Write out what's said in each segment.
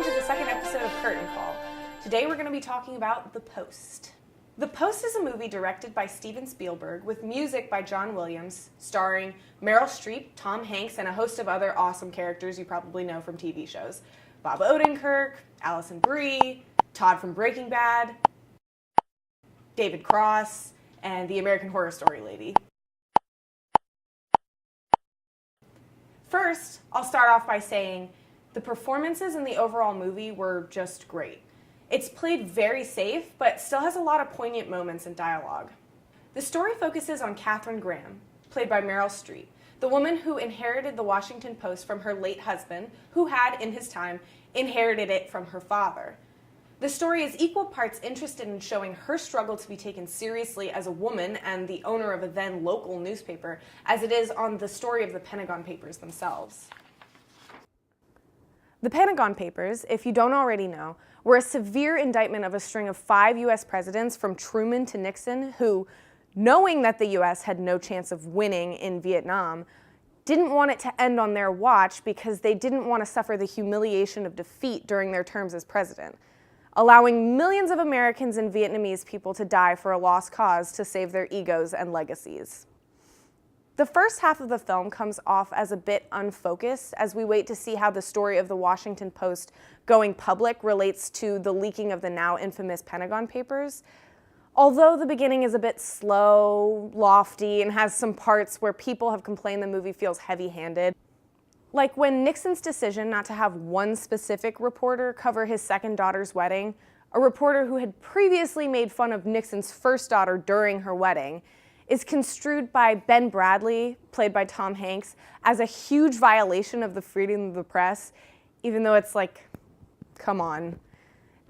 welcome to the second episode of Curtain Call. Today we're going to be talking about The Post. The Post is a movie directed by Steven Spielberg with music by John Williams, starring Meryl Streep, Tom Hanks, and a host of other awesome characters you probably know from TV shows. Bob Odenkirk, Alison Brie, Todd from Breaking Bad, David Cross, and the American Horror Story lady. First, I'll start off by saying the performances in the overall movie were just great. It's played very safe, but still has a lot of poignant moments and dialogue. The story focuses on Katharine Graham, played by Meryl Streep, the woman who inherited the Washington Post from her late husband, who had, in his time, inherited it from her father. The story is equal parts interested in showing her struggle to be taken seriously as a woman and the owner of a then local newspaper, as it is on the story of the Pentagon Papers themselves. The Pentagon Papers, if you don't already know, were a severe indictment of a string of 5 U.S. presidents from Truman to Nixon who, knowing that the U.S. had no chance of winning in Vietnam, didn't want it to end on their watch because they didn't want to suffer the humiliation of defeat during their terms as president, allowing millions of Americans and Vietnamese people to die for a lost cause to save their egos and legacies. The first half of the film comes off as a bit unfocused as we wait to see how the story of the Washington Post going public relates to the leaking of the now infamous Pentagon Papers. Although the beginning is a bit slow, lofty, and has some parts where people have complained the movie feels heavy-handed. Like when Nixon's decision not to have one specific reporter cover his second daughter's wedding, a reporter who had previously made fun of Nixon's first daughter during her wedding, is construed by Ben Bradley, played by Tom Hanks, as a huge violation of the freedom of the press, even though it's like, come on.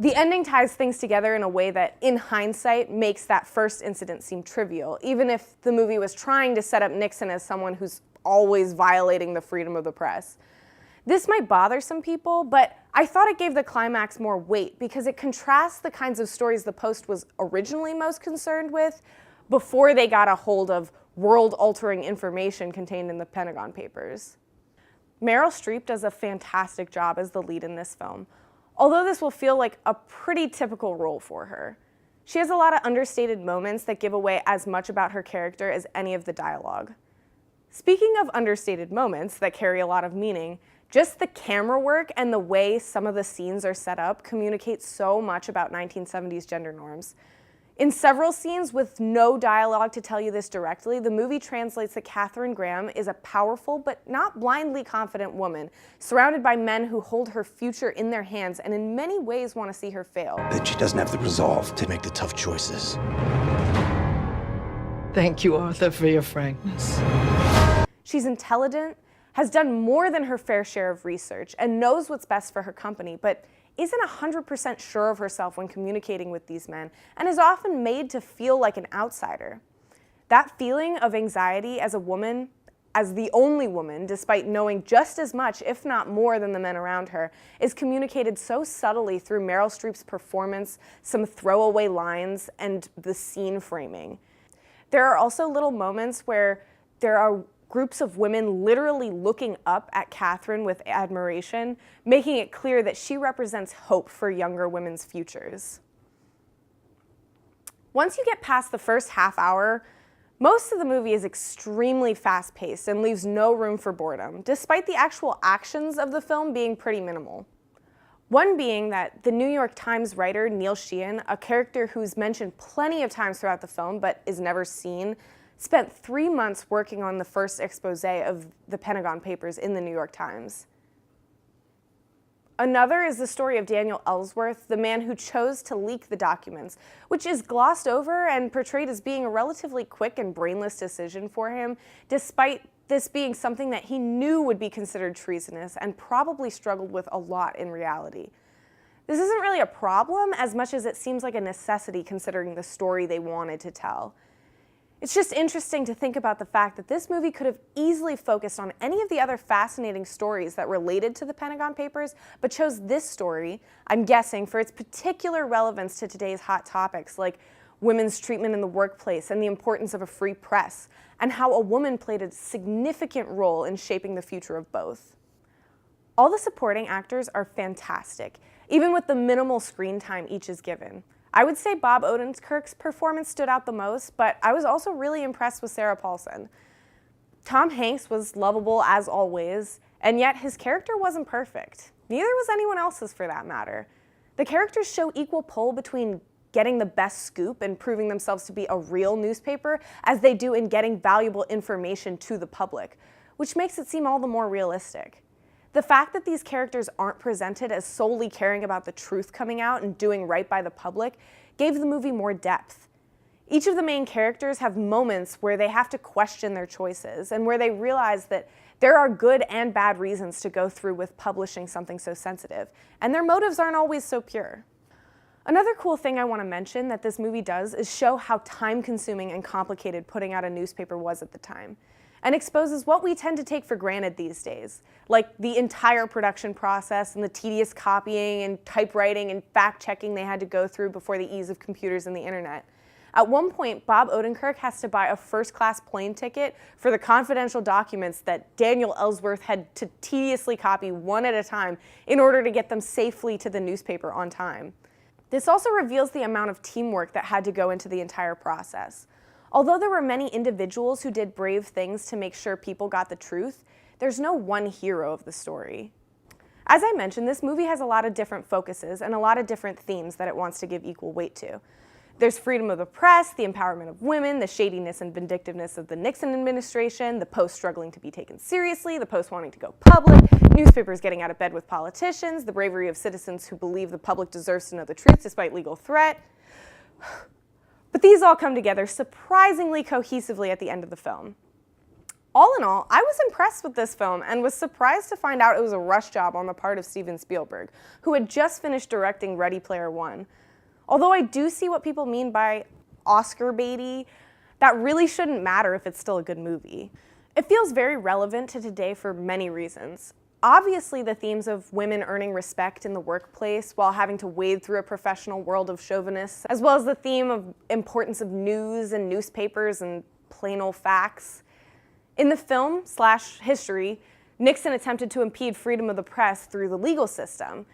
The ending ties things together in a way that, in hindsight, makes that first incident seem trivial, even if the movie was trying to set up Nixon as someone who's always violating the freedom of the press. This might bother some people, but I thought it gave the climax more weight because it contrasts the kinds of stories the Post was originally most concerned with before they got a hold of world-altering information contained in the Pentagon Papers. Meryl Streep does a fantastic job as the lead in this film, although this will feel like a pretty typical role for her. She has a lot of understated moments that give away as much about her character as any of the dialogue. Speaking of understated moments that carry a lot of meaning, just the camera work and the way some of the scenes are set up communicate so much about 1970s gender norms. In several scenes with no dialogue to tell you this directly, the movie translates that Katharine Graham is a powerful but not blindly confident woman, surrounded by men who hold her future in their hands and in many ways want to see her fail. That she doesn't have the resolve to make the tough choices. Thank you, Arthur, for your frankness. She's intelligent, has done more than her fair share of research, and knows what's best for her company, but isn't 100% sure of herself when communicating with these men, and is often made to feel like an outsider. That feeling of anxiety as a woman, as the only woman, despite knowing just as much, if not more, than the men around her, is communicated so subtly through Meryl Streep's performance, some throwaway lines, and the scene framing. There are also little moments where there are groups of women literally looking up at Katharine with admiration, making it clear that she represents hope for younger women's futures. Once you get past the first half hour, most of the movie is extremely fast-paced and leaves no room for boredom, despite the actual actions of the film being pretty minimal. One being that the New York Times writer Neil Sheehan, a character who's mentioned plenty of times throughout the film but is never seen, spent 3 months working on the first expose of the Pentagon Papers in the New York Times. Another is the story of Daniel Ellsworth, the man who chose to leak the documents, which is glossed over and portrayed as being a relatively quick and brainless decision for him, despite this being something that he knew would be considered treasonous and probably struggled with a lot in reality. This isn't really a problem as much as it seems like a necessity considering the story they wanted to tell. It's just interesting to think about the fact that this movie could have easily focused on any of the other fascinating stories that related to the Pentagon Papers, but chose this story, I'm guessing, for its particular relevance to today's hot topics like women's treatment in the workplace and the importance of a free press, and how a woman played a significant role in shaping the future of both. All the supporting actors are fantastic, even with the minimal screen time each is given. I would say Bob Odenkirk's performance stood out the most, but I was also really impressed with Sarah Paulson. Tom Hanks was lovable as always, and yet his character wasn't perfect. Neither was anyone else's for that matter. The characters show equal pull between getting the best scoop and proving themselves to be a real newspaper as they do in getting valuable information to the public, which makes it seem all the more realistic. The fact that these characters aren't presented as solely caring about the truth coming out and doing right by the public gave the movie more depth. Each of the main characters have moments where they have to question their choices and where they realize that there are good and bad reasons to go through with publishing something so sensitive, and their motives aren't always so pure. Another cool thing I want to mention that this movie does is show how time-consuming and complicated putting out a newspaper was at the time, and exposes what we tend to take for granted these days, like the entire production process and the tedious copying and typewriting and fact-checking they had to go through before the ease of computers and the internet. At one point, Bob Odenkirk has to buy a first-class plane ticket for the confidential documents that Daniel Ellsworth had to tediously copy one at a time in order to get them safely to the newspaper on time. This also reveals the amount of teamwork that had to go into the entire process. Although there were many individuals who did brave things to make sure people got the truth, there's no one hero of the story. As I mentioned, this movie has a lot of different focuses and a lot of different themes that it wants to give equal weight to. There's freedom of the press, the empowerment of women, the shadiness and vindictiveness of the Nixon administration, the Post struggling to be taken seriously, the Post wanting to go public, newspapers getting out of bed with politicians, the bravery of citizens who believe the public deserves to know the truth despite legal threat. But these all come together surprisingly cohesively at the end of the film. All in all, I was impressed with this film and was surprised to find out it was a rush job on the part of Steven Spielberg, who had just finished directing Ready Player One. Although I do see what people mean by Oscar baity, that really shouldn't matter if it's still a good movie. It feels very relevant to today for many reasons. Obviously, the themes of women earning respect in the workplace while having to wade through a professional world of chauvinists, as well as the theme of importance of news and newspapers and plain old facts. In the film/history, Nixon attempted to impede freedom of the press through the legal system.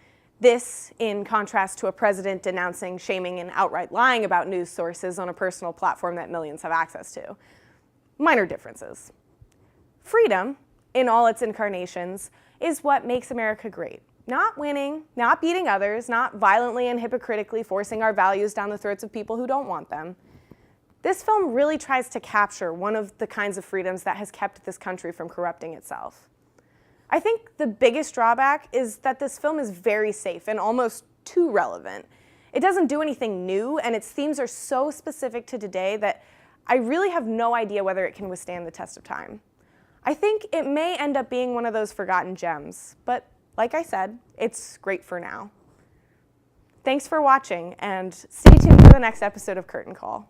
This, in contrast to a president denouncing, shaming, and outright lying about news sources on a personal platform that millions have access to. Minor differences. Freedom, in all its incarnations, is what makes America great. Not winning, not beating others, not violently and hypocritically forcing our values down the throats of people who don't want them. This film really tries to capture one of the kinds of freedoms that has kept this country from corrupting itself. I think the biggest drawback is that this film is very safe and almost too relevant. It doesn't do anything new, and its themes are so specific to today that I really have no idea whether it can withstand the test of time. I think it may end up being one of those forgotten gems, but like I said, it's great for now. Thanks for watching, and stay tuned for the next episode of Curtain Call.